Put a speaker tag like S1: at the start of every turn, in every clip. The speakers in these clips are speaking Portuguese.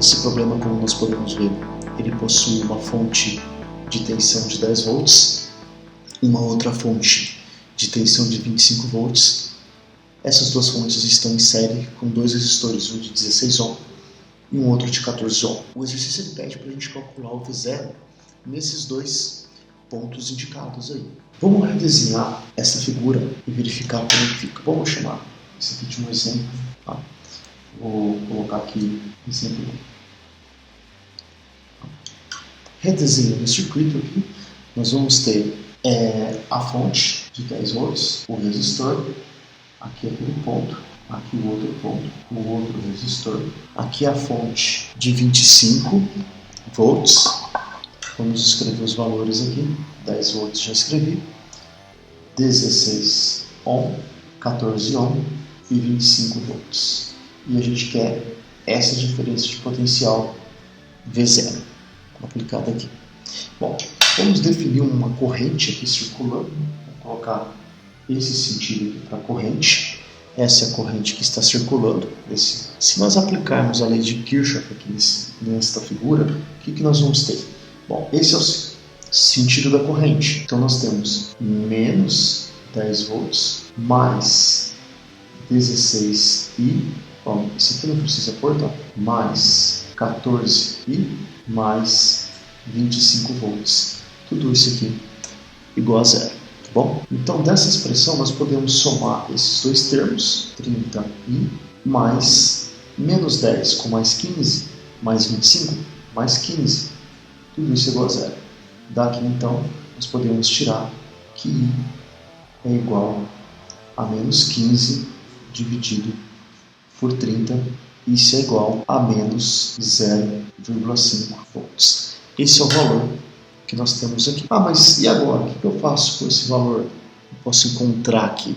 S1: Esse problema, como nós podemos ver, ele possui uma fonte de tensão de 10 volts, uma outra fonte de tensão de 25 volts. Essas duas fontes estão em série com dois resistores, um de 16 ohm e um outro de 14 ohm. O exercício ele pede para a gente calcular o V0 nesses dois pontos indicados aí. Vamos redesenhar essa figura e verificar como é que fica. Vamos chamar esse aqui de um exemplo. Tá? Vou colocar aqui exemplo 1. Redesenhando o circuito aqui, nós vamos ter a fonte de 10 volts, o resistor, aqui aquele ponto, aqui o outro ponto, o outro resistor, aqui a fonte de 25 volts, vamos escrever os valores aqui, 10 volts já escrevi, 16 ohm, 14 ohm e 25 volts. E a gente quer essa diferença de potencial V0 aplicada aqui. Bom, vamos definir uma corrente aqui circulando, vou colocar esse sentido aqui para a corrente, essa é a corrente que está circulando. Se nós aplicarmos a lei de Kirchhoff aqui nesta figura, o que nós vamos ter? Bom, esse é o sentido da corrente, então nós temos menos 10 volts mais 16i, bom, esse aqui não precisa pôr, tá? Mais 14i mais 25 volts. Tudo isso aqui igual a zero. Tá bom? Então, dessa expressão, nós podemos somar esses dois termos, 30i mais menos 10 com mais 15, mais 25, mais 15. Tudo isso é igual a zero. Daqui, então, nós podemos tirar que i é igual a menos 15 dividido por 30. Isso é igual a menos 0,5 volts. Esse é o valor que nós temos aqui. Ah, mas e agora? O que eu faço com esse valor? Eu posso encontrar aqui?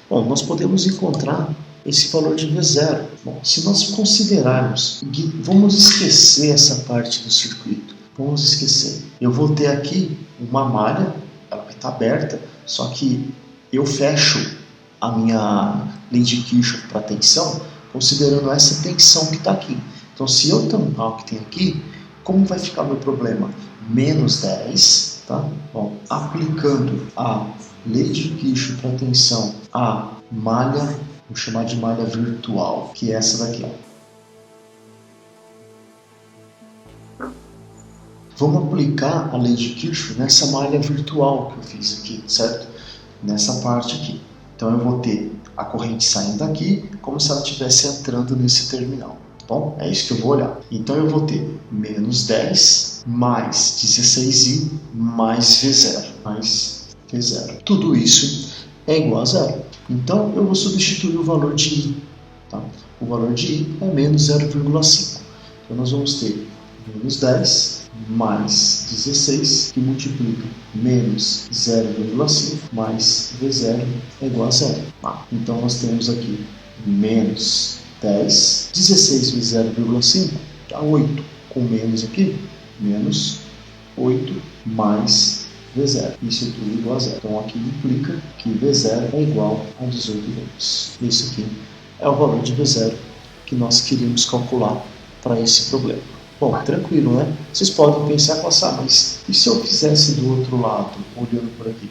S1: Bom, nós podemos encontrar esse valor de V0. Bom, se nós considerarmos, vamos esquecer essa parte do circuito. Vamos esquecer. Eu vou ter aqui uma malha, ela vai estar aberta, só que eu fecho a minha lei de Kirchhoff para tensão, considerando essa tensão que está aqui. Então, se eu tampar o que tem aqui, como vai ficar meu problema? Menos 10, tá? Bom, aplicando a lei de Kirchhoff para tensão, a malha, vou chamar de malha virtual, que é essa daqui, ó. Vamos aplicar a lei de Kirchhoff nessa malha virtual que eu fiz aqui, certo? Nessa parte aqui. Então eu vou ter a corrente saindo daqui, como se ela estivesse entrando nesse terminal. Tá bom? É isso que eu vou olhar. Então eu vou ter menos 10 mais 16i mais V0. Mais V0. Tudo isso é igual a zero. Então eu vou substituir o valor de i. Tá? O valor de i é menos 0,5. Então nós vamos ter menos 10 mais 16, que multiplica menos 0,5 mais V0 é igual a zero. Então nós temos aqui menos 10, 16 vezes 0,5 dá 8, com menos aqui, menos 8 mais V0. Isso é tudo igual a zero. Então aqui implica que V0 é igual a 18 volts. Isso aqui é o valor de V0 que nós queríamos calcular para esse problema. Bom, tranquilo, né? Vocês podem pensar, mas e se eu fizesse do outro lado, olhando por aqui?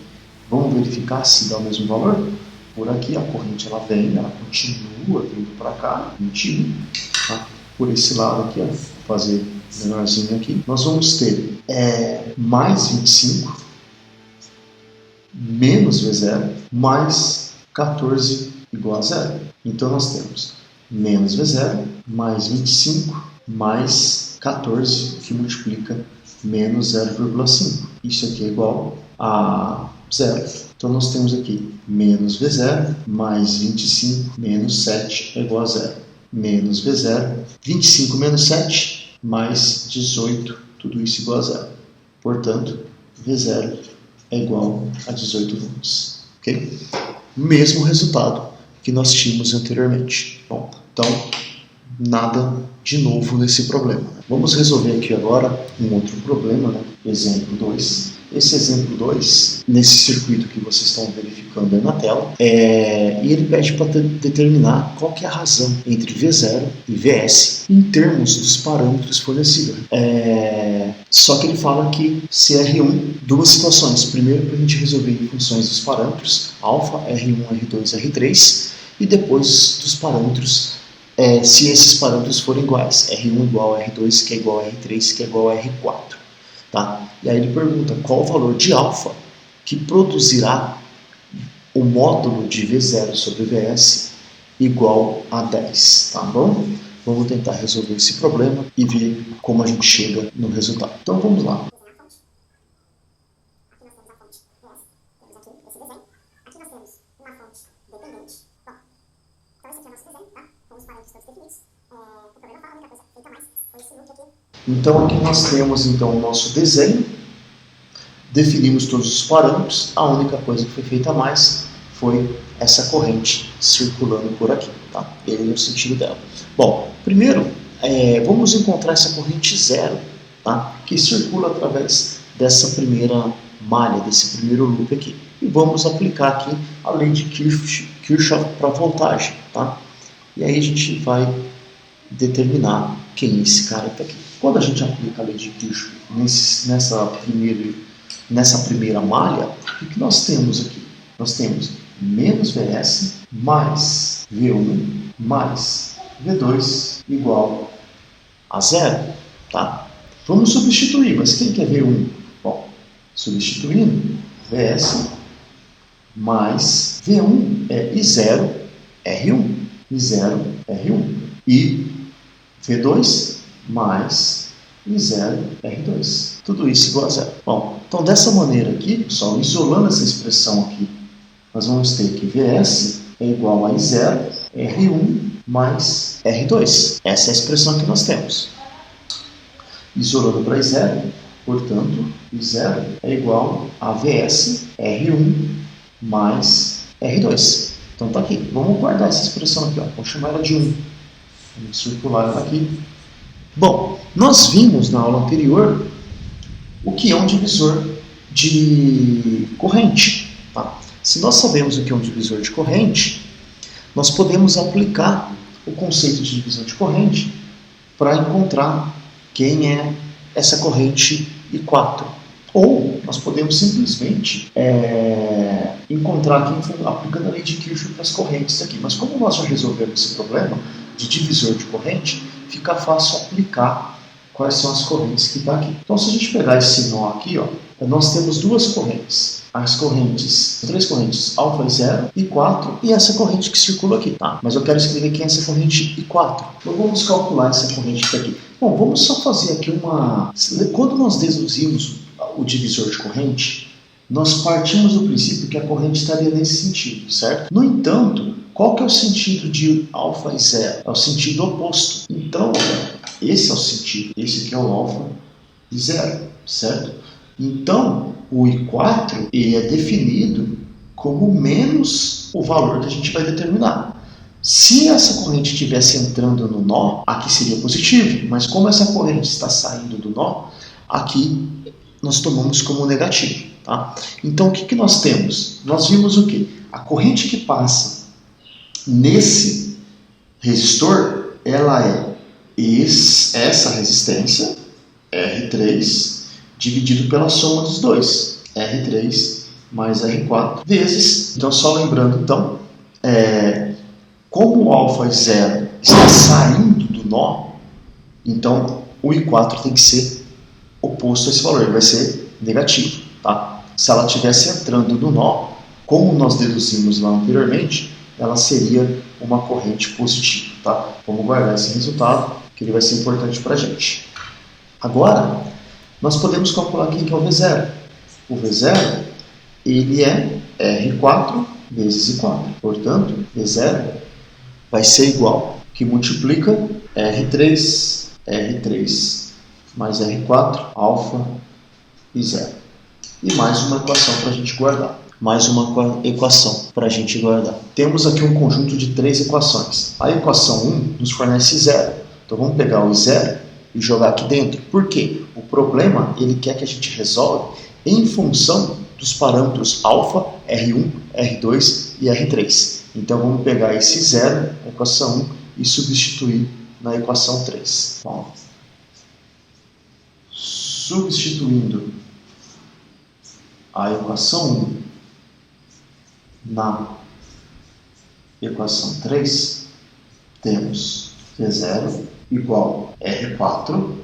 S1: Vamos verificar se dá o mesmo valor? Por aqui a corrente ela vem, ela continua vindo para cá, 20, tá? Por esse lado aqui, ó, vou fazer menorzinho aqui, nós vamos ter mais 25 menos V0 mais 14 igual a zero. Então nós temos menos V0 mais 25 mais 14, que multiplica menos 0,5. Isso aqui é igual a zero. Então nós temos aqui menos V0 mais 25 menos 7 é igual a zero. Menos V0, 25 menos 7 mais 18, tudo isso igual a zero. Portanto, V0 é igual a 18 volts. Ok? Mesmo resultado que nós tínhamos anteriormente. Bom, então, nada de novo nesse problema. Vamos resolver aqui agora um outro problema, né? Exemplo 2. esse exemplo 2, nesse circuito que vocês estão verificando aí na tela, e ele pede para determinar qual que é a razão entre V0 e Vs em termos dos parâmetros fornecidos. Só que ele fala que CR1, duas situações. Primeiro, para a gente resolver em funções dos parâmetros alfa, R1, R2, R3, e depois dos parâmetros, se esses parâmetros forem iguais, R1 igual a R2, que é igual a R3, que é igual a R4. Tá? E aí ele pergunta qual o valor de alfa que produzirá o módulo de V0 sobre Vs igual a 10. Tá bom? Vamos tentar resolver esse problema e ver como a gente chega no resultado. Então vamos lá. Então aqui nós temos o nosso desenho, definimos todos os parâmetros, a única coisa que foi feita a mais foi essa corrente circulando por aqui, tá? Ele é o sentido dela. Bom, primeiro vamos encontrar essa corrente zero, tá? Que circula através dessa primeira malha, desse primeiro loop aqui. E vamos aplicar aqui a lei de Kirchhoff para voltagem, tá? E aí a gente vai determinar quem é esse cara que está aqui. Quando a gente aplica a lei de Kirchhoff nessa primeira malha, o que nós temos aqui? Nós temos menos Vs mais V1 mais V2 igual a zero. Tá? Vamos substituir, mas quem que é V1? Bom, substituindo, Vs mais V1 é I0 R1, I0 R1 e V2 mais I0 R2. Tudo isso igual a zero. Bom, então dessa maneira aqui, pessoal, isolando essa expressão aqui, nós vamos ter que Vs é igual a I0 R1 mais R2. Essa é a expressão que nós temos. Isolando para I0, portanto, I0 é igual a Vs R1 mais R2. Então tá aqui. Vamos guardar essa expressão aqui, ó. Vamos chamar ela de 1. Vamos circular ela aqui. Bom, nós vimos na aula anterior o que é um divisor de corrente. Tá? Se nós sabemos o que é um divisor de corrente, nós podemos aplicar o conceito de divisor de corrente para encontrar quem é essa corrente I4. Ou nós podemos simplesmente encontrar aqui aplicando a lei de Kirchhoff para as correntes aqui. Mas como nós já resolvemos esse problema de divisor de corrente, fica fácil aplicar quais são as correntes que estão aqui. Então, se a gente pegar esse nó aqui, ó, nós temos duas correntes. Três correntes, alfa e 0, I4, e essa corrente que circula aqui, tá? Mas eu quero escrever quem é essa corrente I4. Então, vamos calcular essa corrente aqui. Bom, vamos só fazer aqui uma... Quando nós deduzimos o divisor de corrente, nós partimos do princípio que a corrente estaria nesse sentido, certo? No entanto, qual que é o sentido de alfa e 0? É o sentido oposto. Então, esse é o sentido. Esse aqui é o alfa e 0, certo? Então, o I4 ele é definido como menos o valor que a gente vai determinar. Se essa corrente estivesse entrando no nó, aqui seria positivo. Mas como essa corrente está saindo do nó, aqui nós tomamos como negativo. Tá? Então, o que nós temos? Nós vimos o quê? A corrente que passa nesse resistor, ela é essa resistência, R3, dividido pela soma dos dois, R3 mais R4, vezes, então só lembrando, então, como o alfa e 0 está saindo do nó, então o I4 tem que ser oposto a esse valor, ele vai ser negativo. Tá? Se ela estivesse entrando no nó, como nós deduzimos lá anteriormente, ela seria uma corrente positiva. Tá? Vamos guardar esse resultado, que ele vai ser importante para a gente. Agora, nós podemos calcular quem que é o V0. O V0 ele é R4 vezes I4. Portanto, V0 vai ser igual, que multiplica R3 mais R4, alfa e 0. E mais uma equação para a gente guardar. Temos aqui um conjunto de 3 equações. A equação 1 nos fornece 0. Então vamos pegar o 0 e jogar aqui dentro. Por quê? O problema ele quer que a gente resolva em função dos parâmetros alfa, R1, R2 e R3. Então vamos pegar esse zero na equação 1 e substituir na equação 3. Bom, substituindo a equação 1 na equação 3, temos V0 igual R4.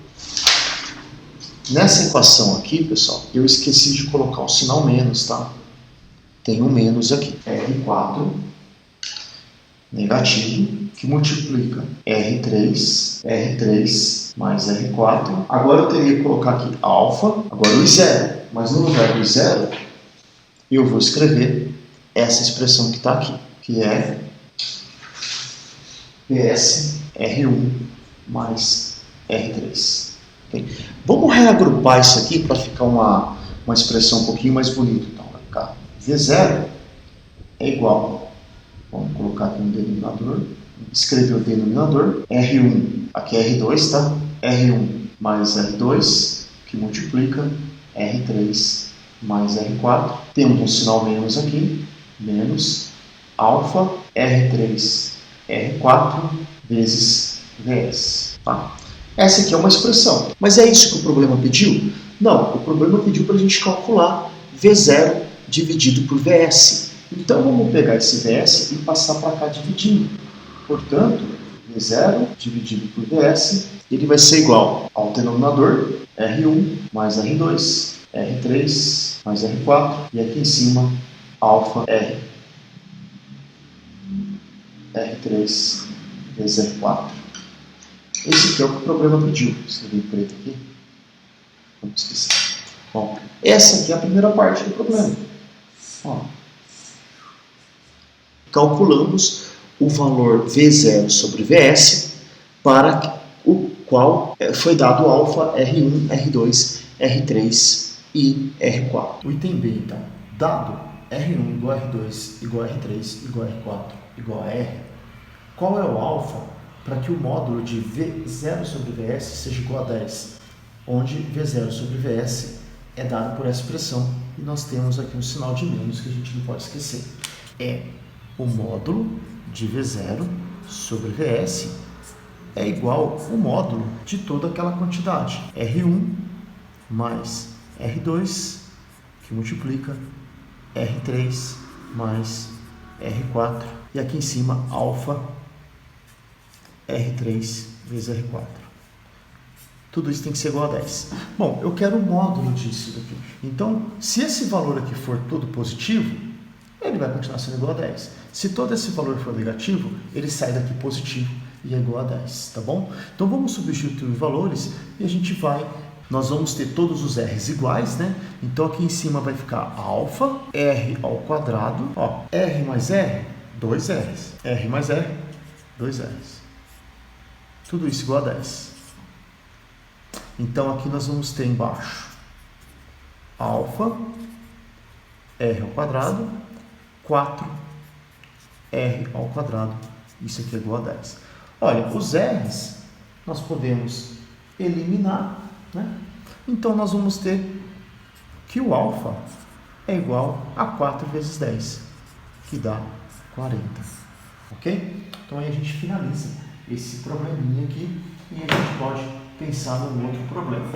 S1: Nessa equação aqui, pessoal, eu esqueci de colocar o sinal menos, tá? Tem um menos aqui. R4 negativo, que multiplica R3 mais R4. Agora eu teria que colocar aqui alfa, agora o zero. Mas no lugar do zero, eu vou escrever essa expressão que está aqui, que é PS R1 mais R3. Okay? Vamos reagrupar isso aqui para ficar uma expressão um pouquinho mais bonita. Então, vai ficar V0 é igual, vamos colocar aqui no denominador, escrever o denominador, R1, aqui é R2, tá? R1 mais R2, que multiplica R3 mais R4. Temos um sinal menos aqui, menos alfa R3 R4 vezes VS. Tá? Essa aqui é uma expressão. Mas é isso que o problema pediu? Não, o problema pediu para a gente calcular V0 dividido por VS. Então vamos pegar esse VS e passar para cá dividindo. Portanto, V0 dividido por VS, ele vai ser igual ao denominador R1 mais R2, R3 mais R4, e aqui em cima, alfa R3 vezes R4. Esse aqui é o que o problema pediu. Escrevi em preto aqui. Vamos esquecer. Bom, essa aqui é a primeira parte do problema. Ó. Calculamos o valor V0 sobre VS para o qual foi dado alfa R1, R2, R3 e R4. O item B, então. Dado R1 igual a R2 igual a R3 igual a R4 igual a R, qual é o alfa para que o módulo de V0 sobre VS seja igual a 10, onde V0 sobre VS é dado por essa expressão, e nós temos aqui um sinal de menos que a gente não pode esquecer. É o módulo de V0 sobre VS é igual ao módulo de toda aquela quantidade, R1 mais R2, que multiplica R3 mais R4, e aqui em cima, alfa R3 vezes R4. Tudo isso tem que ser igual a 10. Bom, eu quero o módulo disso daqui. Então, se esse valor aqui for todo positivo, ele vai continuar sendo igual a 10. Se todo esse valor for negativo, ele sai daqui positivo e é igual a 10, tá bom? Então, vamos substituir os valores e a gente nós vamos ter todos os R's iguais, né? Então, aqui em cima vai ficar alfa, R ao quadrado, ó, R mais R, 2 R's. R mais R, 2 R's. Tudo isso igual a 10. Então, aqui nós vamos ter embaixo alfa, R ao quadrado, 4 R ao quadrado. Isso aqui é igual a 10. Olha, os R's nós podemos eliminar, né? Então, nós vamos ter que o alfa é igual a 4 vezes 10, que dá 40. Ok? Então, aí a gente finaliza esse probleminha aqui e a gente pode pensar num outro problema.